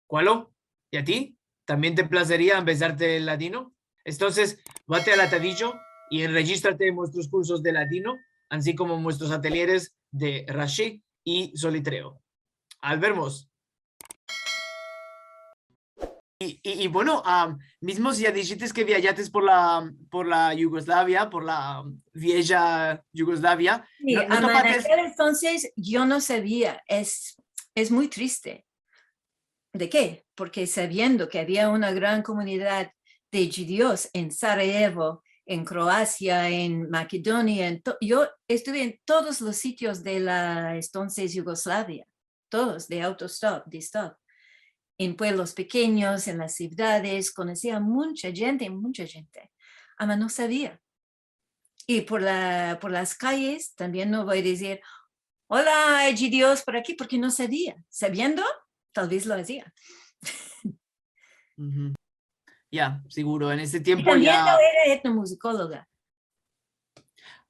¿Cuál? ¿Y a ti? ¿También te placería empezarte el latino? Entonces, vate al atadillo y regístrate en nuestros cursos de latino, así como en nuestros ateliers de Rashi y Solitreo. Al vermos. Y bueno, mismo si ya dijiste que viajaste por la Yugoslavia, por la vieja Yugoslavia, Sí, no en topates. aquel entonces yo no sabía, es muy triste. ¿De qué? Porque sabiendo que había una gran comunidad de judíos en Sarajevo, en Croacia, en Macedonia, yo estuve en todos los sitios de la entonces Yugoslavia, todos de autostop, de stop, en pueblos pequeños, en las ciudades, conocía mucha gente, ama no sabía. Y por las calles también no voy a decir, hola, hay judíos por aquí, porque no sabía. Sabiendo, tal vez lo hacía. Ya, seguro, en ese Y tiempo también no ya. era etnomusicóloga.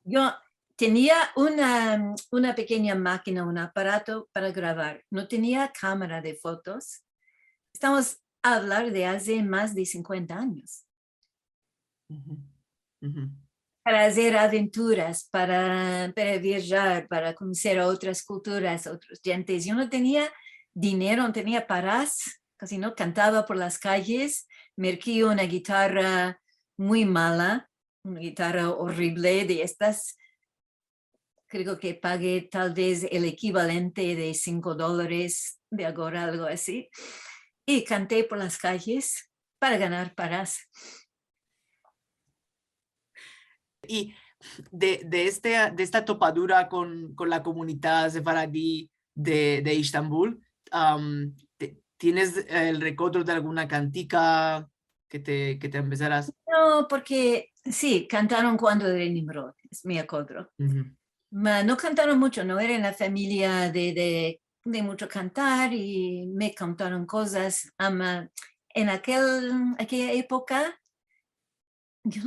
Yo tenía una pequeña máquina, un aparato para grabar. No tenía cámara de fotos. Estamos a hablar de hace más de 50 años. Ujú, ujú. Para hacer aventuras, para viajar, para conocer a otras culturas, otras gentes. Yo no tenía dinero, no tenía paras, casi no cantaba por las calles. Me adquirí una guitarra muy mala, una guitarra horrible de estas. Creo que pagué tal vez el equivalente de $5 de ahora, algo así. Y canté por las calles para ganar paras. Y de esta topadura con la comunidad sefaradí de Istambul, ¿tienes el recuerdo de alguna cantica que te empezaras? No, porque sí, cantaron cuando era Nimrod, es mi acuerdo. Ujú. No cantaron mucho, no era en la familia de mucho cantar y me contaron cosas. En aquella época yo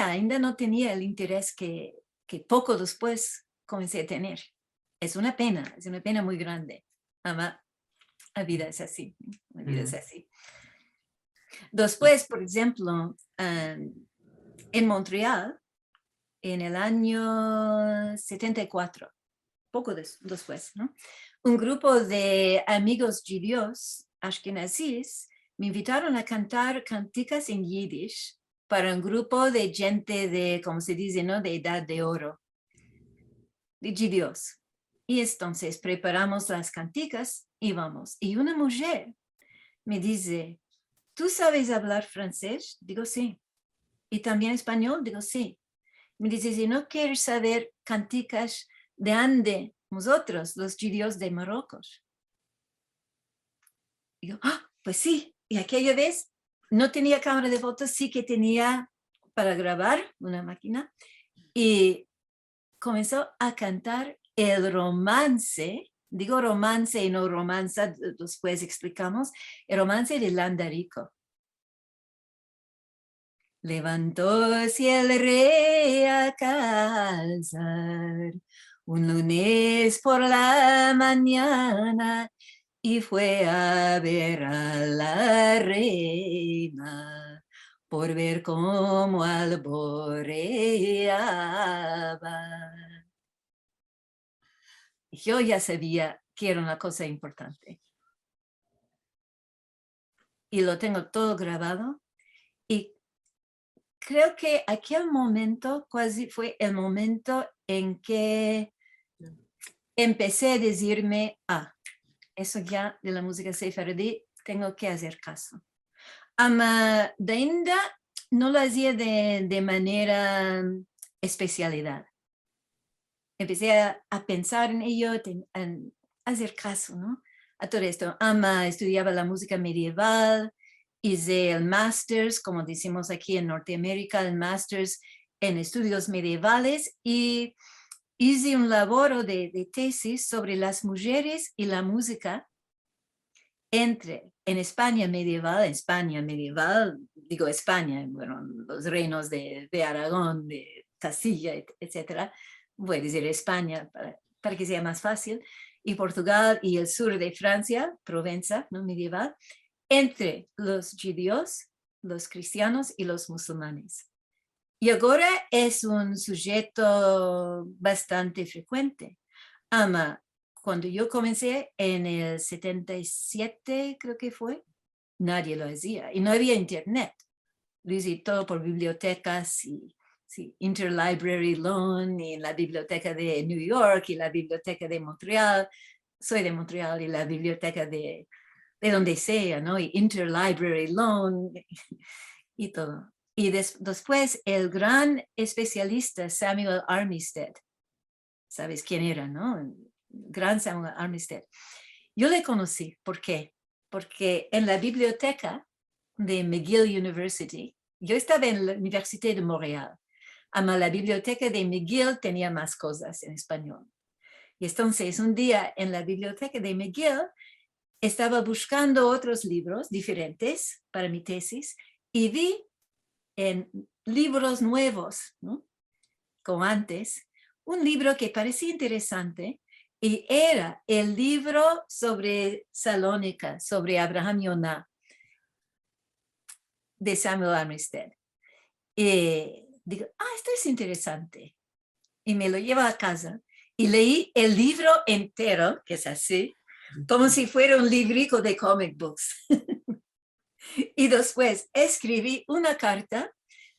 ainda no tenía el interés que poco después comencé a tener. Es una pena muy grande. Ama, la vida es así, la vida es Mm. así. Y- Después, por ejemplo, en Montreal, en el año 74, poco después, ¿no? Un grupo de amigos judíos ashkenazíes me invitaron a cantar canticas en yiddish para un grupo de gente de, como se dice, ¿no? De edad de oro, de judíos. Y entonces preparamos las canticas y vamos. Y una mujer me dice, ¿tú sabes hablar francés? Digo, sí. ¿Y también español? Digo, sí. Me dice, si no quieres saber canticas de ande, nosotros, los judíos de Marruecos. Y yo, pues sí. Y aquella vez no tenía cámara de fotos, sí que tenía para grabar una máquina. Y comenzó a cantar el romance, digo romance y no romanza, después explicamos, el romance de Landarico. Levantóse el rey a calzar un lunes por la mañana y fue a ver a la reina por ver cómo alboreaba. Yo ya sabía que era una cosa importante y lo tengo todo grabado y creo que aquel momento casi fue el momento en que empecé a decirme, eso ya de la música sefardí, tengo que hacer caso. De ainda no lo hacía de manera especialidad. Empecé a pensar en ello, a hacer caso, ¿no? A todo esto. Estudiaba la música medieval, hice el máster, como decimos aquí en Norteamérica, el máster en estudios medievales y hice un labor de tesis sobre las mujeres y la música en España medieval, digo España, bueno, los reinos de Aragón, de Castilla, etcétera, voy a decir España para que sea más fácil, y Portugal y el sur de Francia, Provenza, ¿no? Medieval, entre los judíos, los cristianos y los musulmanes. Y ahora es un sujeto bastante frecuente. Cuando yo comencé en el 77, creo que fue, nadie lo hacía y no había internet. Lo hice todo por bibliotecas y Interlibrary Loan y la biblioteca de New York y la biblioteca de Montreal. Soy de Montreal y la biblioteca de donde sea, ¿no? Y Interlibrary Loan y todo. Y después el gran especialista Samuel Armistead, ¿sabes quién era, no? El gran Samuel Armistead. Yo le conocí, ¿por qué? Porque en la biblioteca de McGill University, yo estaba en la Universidad de Montreal, la biblioteca de McGill tenía más cosas en español. Y entonces un día en la biblioteca de McGill estaba buscando otros libros diferentes para mi tesis y vi en libros nuevos, ¿no? Como antes, un libro que parecía interesante y era el libro sobre Salónica, sobre Abraham Yonah, de Samuel Armistead. Y digo, esto es interesante. Y me lo llevo a casa y leí el libro entero, que es así, como si fuera un librico de comic books. Y después escribí una carta,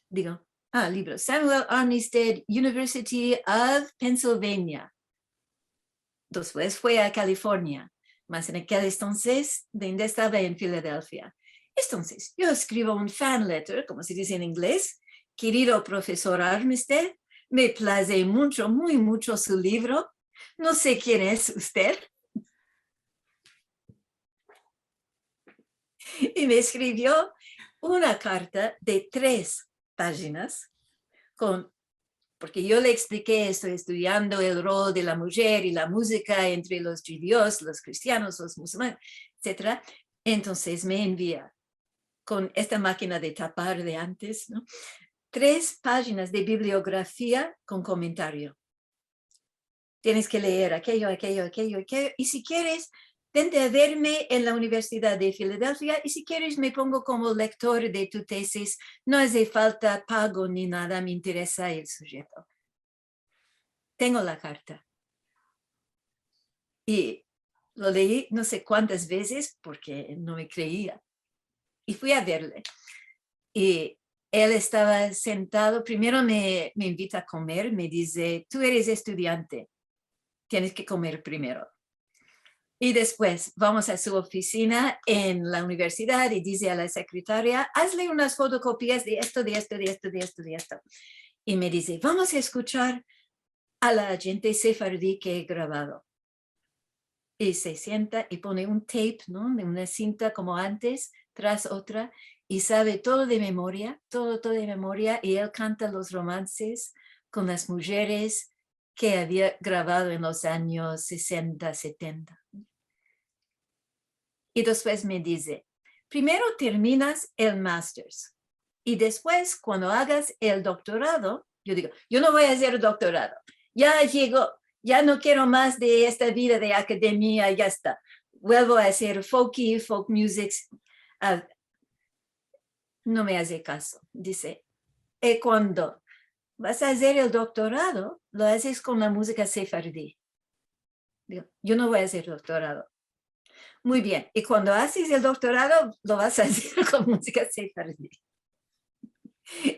digo, libro, Samuel Armistead, University of Pennsylvania. Después fue a California, más en aquel entonces, donde estaba en Filadelfia. Entonces, yo escribo un fan letter, como se dice en inglés, querido profesor Armistead, me place mucho, muy mucho su libro. No sé quién es usted. Y me escribió una carta de 3 páginas, porque yo le expliqué, estoy estudiando el rol de la mujer y la música entre los judíos, los cristianos, los musulmanes, etc. Entonces me envía con esta máquina de tapar de antes, ¿no? 3 páginas de bibliografía con comentario. Tienes que leer aquello, y si quieres, vente a verme en la Universidad de Filadelfia y si quieres me pongo como lector de tu tesis, no hace falta pago ni nada, me interesa el sujeto. Tengo la carta. Y lo leí no sé cuántas veces porque no me creía. Y fui a verle. Y él estaba sentado, primero me invita a comer, me dice, tú eres estudiante, tienes que comer primero. Y después vamos a su oficina en la universidad y dice a la secretaria, hazle unas fotocopias de esto, de esto, de esto, de esto, de esto. Y me dice, vamos a escuchar a la gente sefardí que he grabado. Y se sienta y pone un tape, ¿no? De una cinta como antes, tras otra, y sabe todo de memoria, todo de memoria, y él canta los romances con las mujeres que había grabado en los años 60, 70. Y después me dice, primero terminas el máster's y después cuando hagas el doctorado, yo digo, yo no voy a hacer doctorado, ya llego, ya no quiero más de esta vida de academia, ya está. Vuelvo a hacer folk music. No me hace caso. Dice, y cuando vas a hacer el doctorado, lo haces con la música sefardí. Digo, yo no voy a hacer doctorado. Muy bien, y cuando haces el doctorado, lo vas a hacer con música sefardí.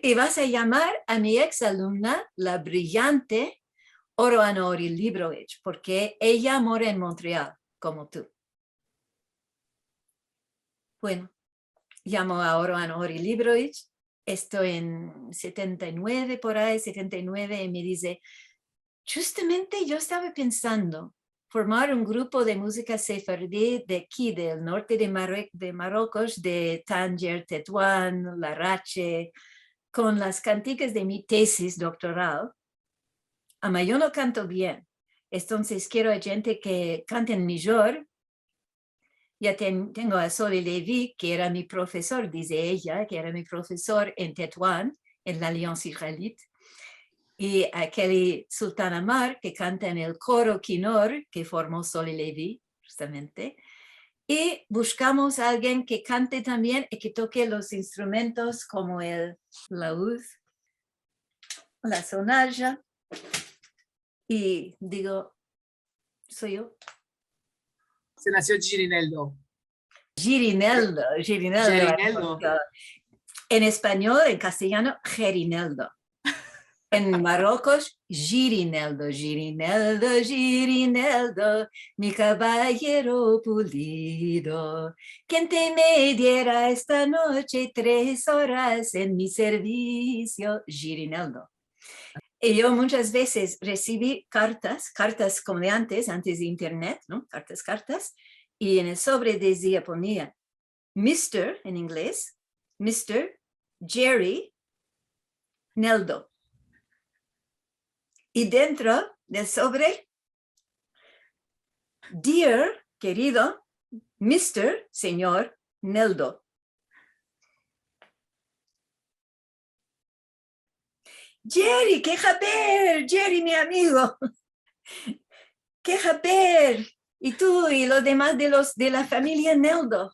Y vas a llamar a mi exalumna, la brillante Oroanori Librovich, porque ella mora en Montreal, como tú. Bueno, llamo a Oroanori Librovich, estoy en 79 por ahí, 79, y me dice, justamente yo estaba pensando formar un grupo de música sefardí de aquí, del norte de Marruecos, de Tánger, Tetuán, Larache, con las canticas de mi tesis doctoral. Yo no canto bien, entonces quiero a gente que cante mejor. Ya tengo a Soli Levi, que era mi profesor, dice ella, que era mi profesor en Tetuán, en la Alianza Israelita. Y a Kelly Sultan Amar, que canta en el coro Kinor, que formó Soli Levi, justamente. Y buscamos a alguien que cante también y que toque los instrumentos como el laúd, la sonalla. Y digo, soy yo. Se nació Girineldo. Girineldo. Gerineldo. En español, en castellano, Gerineldo. En Marruecos, Girineldo, Girineldo, Girineldo, mi caballero pulido. Quien te me diera esta noche 3 horas en mi servicio, Girineldo. Y yo muchas veces recibí cartas como de antes de internet, ¿no? Cartas, y en el sobre decía, ponía Mr. en inglés, Mr. Jerry Neldo. Y dentro del sobre, Dear, querido, Mr. Señor Neldo. Jerry, qué japer, Jerry, mi amigo. Qué japer. Y tú y los demás de la familia Neldo.